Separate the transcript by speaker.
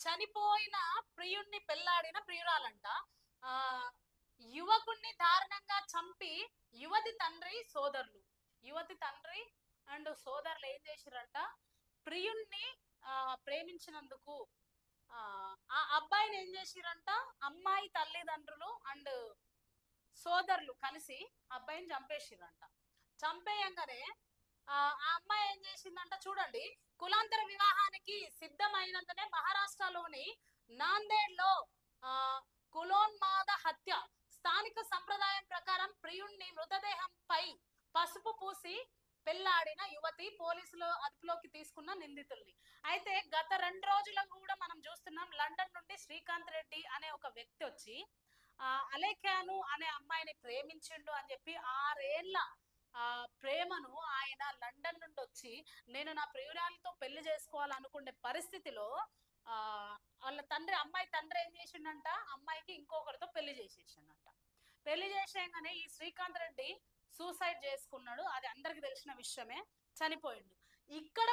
Speaker 1: చనిపోయిన ప్రియుణ్ణి పెళ్లాడిన ప్రియురాలంట. ఆ యువకుణ్ణి దారుణంగా చంపి యువతి తండ్రి సోదరులు యువతి తండ్రి అండ్ సోదరులు ఏం చేసిరంట, ప్రియుణ్ణి ప్రేమించినందుకు ఆ అబ్బాయిని ఏం చేసిరంట, అమ్మాయి తల్లిదండ్రులు అండ్ సోదరులు కలిసి అబ్బాయిని చంపేసిరంట. చంపేయంగానే ఆ అమ్మాయి ఏం చేసిందంట చూడండి, కులాంతర వివాహానికి సిద్ధమైనందునే మహారాష్ట్రలోని నాందేడ్ లో ఆ కులోన్మాద హత్య, స్థానిక సంప్రదాయం ప్రకారం ప్రియుణ్ణి మృతదేహంపై పసుపు పూసి పెళ్లాడిన యువతి పోలీసులు అదుపులోకి తీసుకున్న నిందితుల్ని. అయితే గత 2 రోజుల కూడా మనం చూస్తున్నాం, లండన్ నుండి శ్రీకాంత్ రెడ్డి అనే ఒక వ్యక్తి వచ్చి అలేఖ్యాను అనే అమ్మాయిని ప్రేమించిండు అని చెప్పి 6 ఏళ్ల ప్రేమను ఆయన లండన్ నుండి వచ్చి నేను నా ప్రియురాలతో పెళ్లి చేసుకోవాలనుకునే పరిస్థితిలో ఆ వాళ్ళ తండ్రి, అమ్మాయి తండ్రి ఏం చేసిండంట, అమ్మాయికి ఇంకొకరితో పెళ్లి చేసేసిండంట. పెళ్లి చేసేయగానే ఈ శ్రీకాంత్ రెడ్డి సూసైడ్ చేసుకున్నాడు. అది అందరికి తెలిసిన విషయమే, చనిపోయిండు. ఇక్కడ